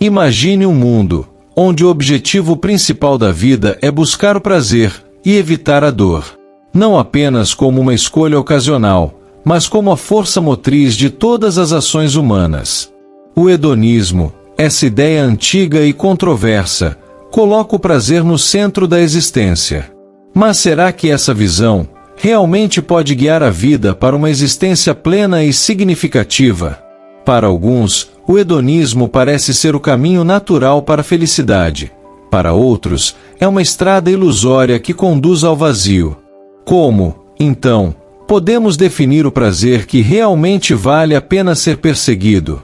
Imagine um mundo onde o objetivo principal da vida é buscar o prazer e evitar a dor. Não apenas como uma escolha ocasional, mas como a força motriz de todas as ações humanas. O hedonismo, essa ideia antiga e controversa, coloca o prazer no centro da existência. Mas será que essa visão realmente pode guiar a vida para uma existência plena e significativa? Para alguns, o hedonismo parece ser o caminho natural para a felicidade. Para outros, é uma estrada ilusória que conduz ao vazio. Como, então, podemos definir o prazer que realmente vale a pena ser perseguido?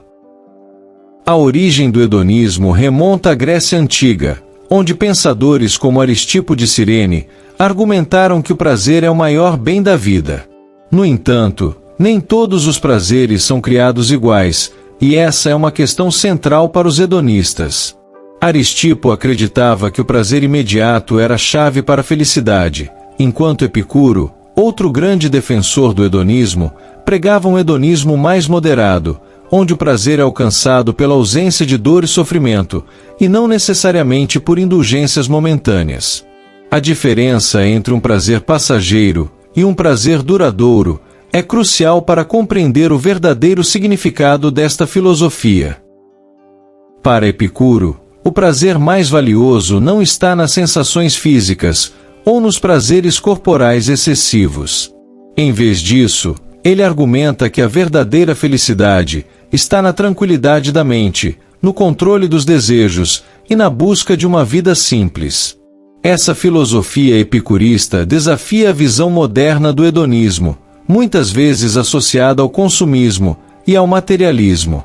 A origem do hedonismo remonta à Grécia Antiga, onde pensadores como Aristipo de Cirene argumentaram que o prazer é o maior bem da vida. No entanto, nem todos os prazeres são criados iguais, e essa é uma questão central para os hedonistas. Aristipo acreditava que o prazer imediato era a chave para a felicidade, enquanto Epicuro, outro grande defensor do hedonismo, pregava um hedonismo mais moderado, onde o prazer é alcançado pela ausência de dor e sofrimento, e não necessariamente por indulgências momentâneas. A diferença entre um prazer passageiro e um prazer duradouro é crucial para compreender o verdadeiro significado desta filosofia. Para Epicuro, o prazer mais valioso não está nas sensações físicas ou nos prazeres corporais excessivos. Em vez disso, ele argumenta que a verdadeira felicidade está na tranquilidade da mente, no controle dos desejos e na busca de uma vida simples. Essa filosofia epicurista desafia a visão moderna do hedonismo, muitas vezes associada ao consumismo e ao materialismo.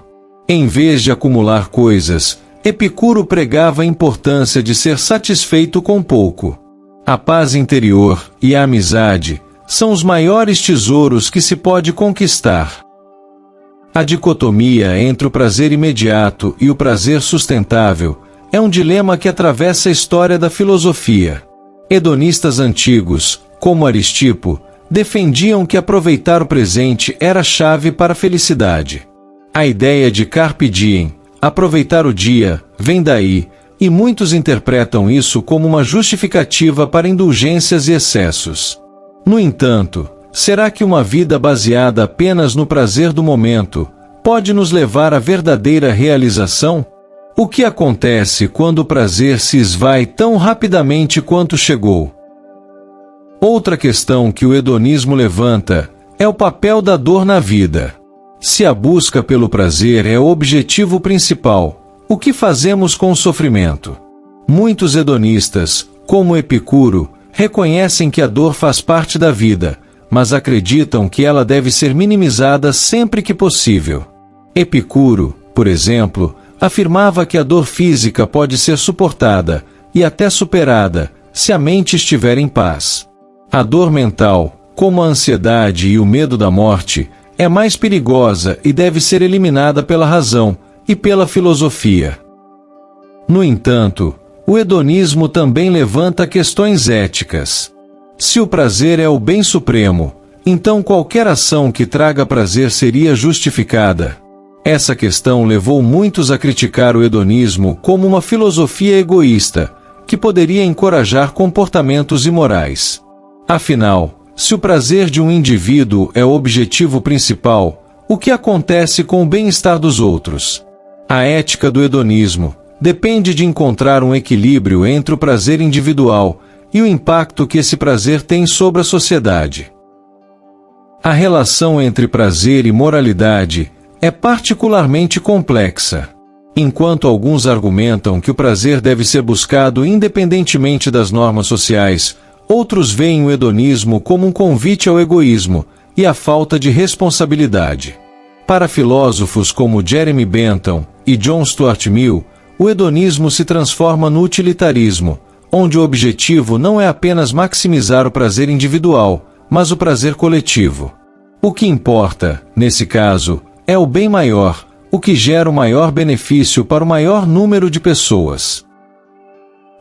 Em vez de acumular coisas, Epicuro pregava a importância de ser satisfeito com pouco. A paz interior e a amizade são os maiores tesouros que se pode conquistar. A dicotomia entre o prazer imediato e o prazer sustentável é um dilema que atravessa a história da filosofia. Hedonistas antigos, como Aristipo, defendiam que aproveitar o presente era a chave para a felicidade. A ideia de carpe diem, aproveitar o dia, vem daí, e muitos interpretam isso como uma justificativa para indulgências e excessos. No entanto, será que uma vida baseada apenas no prazer do momento pode nos levar à verdadeira realização? O que acontece quando o prazer se esvai tão rapidamente quanto chegou? Outra questão que o hedonismo levanta é o papel da dor na vida. Se a busca pelo prazer é o objetivo principal, o que fazemos com o sofrimento? Muitos hedonistas, como Epicuro, reconhecem que a dor faz parte da vida, mas acreditam que ela deve ser minimizada sempre que possível. Epicuro, por exemplo, afirmava que a dor física pode ser suportada e até superada se a mente estiver em paz. A dor mental, como a ansiedade e o medo da morte, é mais perigosa e deve ser eliminada pela razão e pela filosofia. No entanto, o hedonismo também levanta questões éticas. Se o prazer é o bem supremo, então qualquer ação que traga prazer seria justificada. Essa questão levou muitos a criticar o hedonismo como uma filosofia egoísta, que poderia encorajar comportamentos imorais. Afinal, se o prazer de um indivíduo é o objetivo principal, o que acontece com o bem-estar dos outros? A ética do hedonismo depende de encontrar um equilíbrio entre o prazer individual e o impacto que esse prazer tem sobre a sociedade. A relação entre prazer e moralidade é particularmente complexa. Enquanto alguns argumentam que o prazer deve ser buscado independentemente das normas sociais, outros veem o hedonismo como um convite ao egoísmo e à falta de responsabilidade. Para filósofos como Jeremy Bentham e John Stuart Mill, o hedonismo se transforma no utilitarismo, onde o objetivo não é apenas maximizar o prazer individual, mas o prazer coletivo. O que importa, nesse caso, é o bem maior, o que gera o maior benefício para o maior número de pessoas.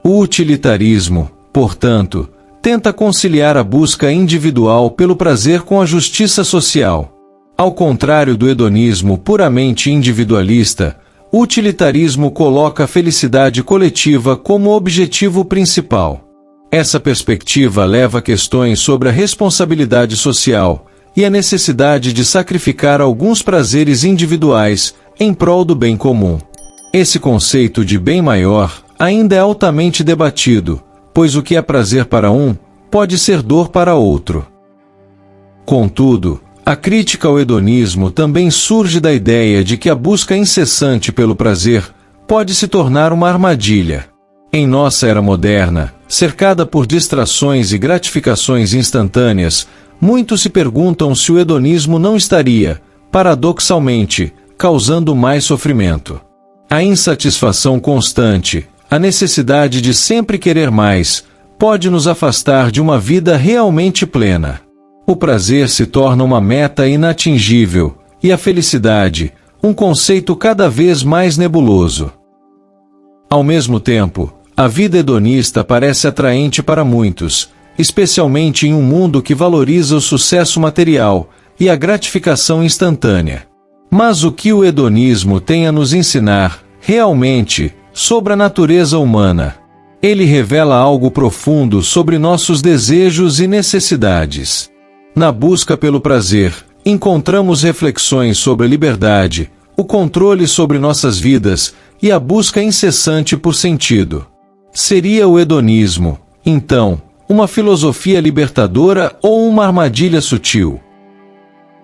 O utilitarismo, portanto, tenta conciliar a busca individual pelo prazer com a justiça social. Ao contrário do hedonismo puramente individualista, o utilitarismo coloca a felicidade coletiva como objetivo principal. Essa perspectiva leva a questões sobre a responsabilidade social e a necessidade de sacrificar alguns prazeres individuais em prol do bem comum. Esse conceito de bem maior ainda é altamente debatido, pois o que é prazer para um pode ser dor para outro. Contudo, a crítica ao hedonismo também surge da ideia de que a busca incessante pelo prazer pode se tornar uma armadilha. Em nossa era moderna, cercada por distrações e gratificações instantâneas, muitos se perguntam se o hedonismo não estaria, paradoxalmente, causando mais sofrimento. A insatisfação constante, a necessidade de sempre querer mais, pode nos afastar de uma vida realmente plena. O prazer se torna uma meta inatingível, e a felicidade, um conceito cada vez mais nebuloso. Ao mesmo tempo, a vida hedonista parece atraente para muitos, especialmente em um mundo que valoriza o sucesso material e a gratificação instantânea. Mas o que o hedonismo tem a nos ensinar, realmente, sobre a natureza humana? Ele revela algo profundo sobre nossos desejos e necessidades. Na busca pelo prazer, encontramos reflexões sobre a liberdade, o controle sobre nossas vidas e a busca incessante por sentido. Seria o hedonismo, então, uma filosofia libertadora ou uma armadilha sutil?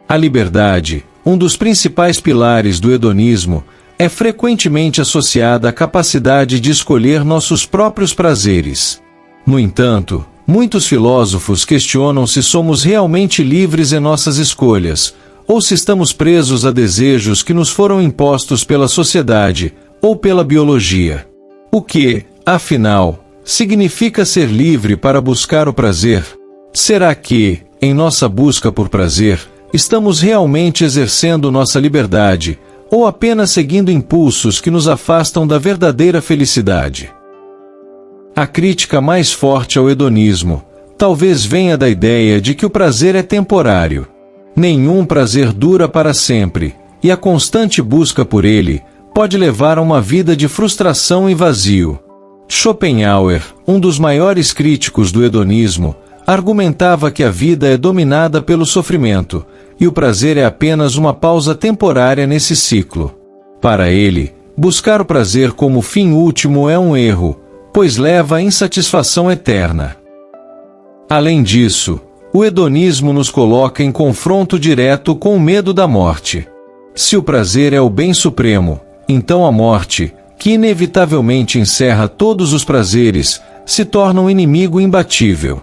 A liberdade, um dos principais pilares do hedonismo, é frequentemente associada à capacidade de escolher nossos próprios prazeres. No entanto, muitos filósofos questionam se somos realmente livres em nossas escolhas, ou se estamos presos a desejos que nos foram impostos pela sociedade ou pela biologia. O que, afinal, significa ser livre para buscar o prazer? Será que, em nossa busca por prazer, estamos realmente exercendo nossa liberdade, ou apenas seguindo impulsos que nos afastam da verdadeira felicidade? A crítica mais forte ao hedonismo talvez venha da ideia de que o prazer é temporário. Nenhum prazer dura para sempre, e a constante busca por ele pode levar a uma vida de frustração e vazio. Schopenhauer, um dos maiores críticos do hedonismo, argumentava que a vida é dominada pelo sofrimento, e o prazer é apenas uma pausa temporária nesse ciclo. Para ele, buscar o prazer como fim último é um erro, pois leva à insatisfação eterna. Além disso, o hedonismo nos coloca em confronto direto com o medo da morte. Se o prazer é o bem supremo, então a morte, que inevitavelmente encerra todos os prazeres, se torna um inimigo imbatível.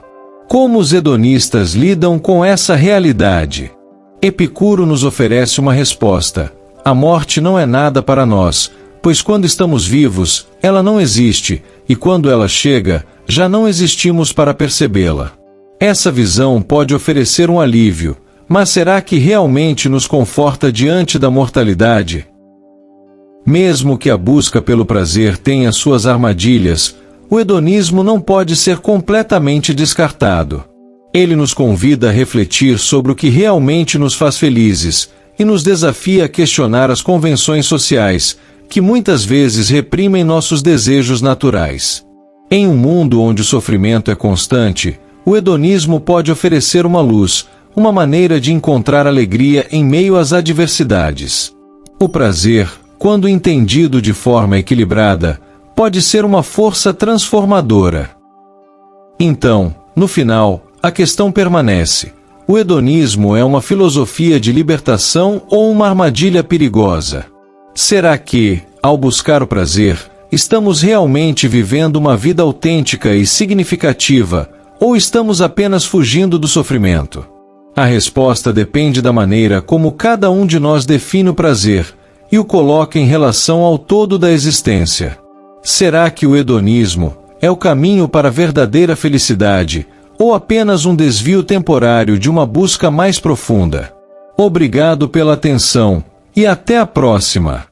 Como os hedonistas lidam com essa realidade? Epicuro nos oferece uma resposta. A morte não é nada para nós, pois quando estamos vivos, ela não existe, e quando ela chega, já não existimos para percebê-la. Essa visão pode oferecer um alívio, mas será que realmente nos conforta diante da mortalidade? Mesmo que a busca pelo prazer tenha suas armadilhas, o hedonismo não pode ser completamente descartado. Ele nos convida a refletir sobre o que realmente nos faz felizes, e nos desafia a questionar as convenções sociais, que muitas vezes reprimem nossos desejos naturais. Em um mundo onde o sofrimento é constante, o hedonismo pode oferecer uma luz, uma maneira de encontrar alegria em meio às adversidades. O prazer, quando entendido de forma equilibrada, pode ser uma força transformadora. Então, no final, a questão permanece: o hedonismo é uma filosofia de libertação ou uma armadilha perigosa? Será que, ao buscar o prazer, estamos realmente vivendo uma vida autêntica e significativa, ou estamos apenas fugindo do sofrimento? A resposta depende da maneira como cada um de nós define o prazer e o coloca em relação ao todo da existência. Será que o hedonismo é o caminho para a verdadeira felicidade, ou apenas um desvio temporário de uma busca mais profunda? Obrigado pela atenção, e até a próxima!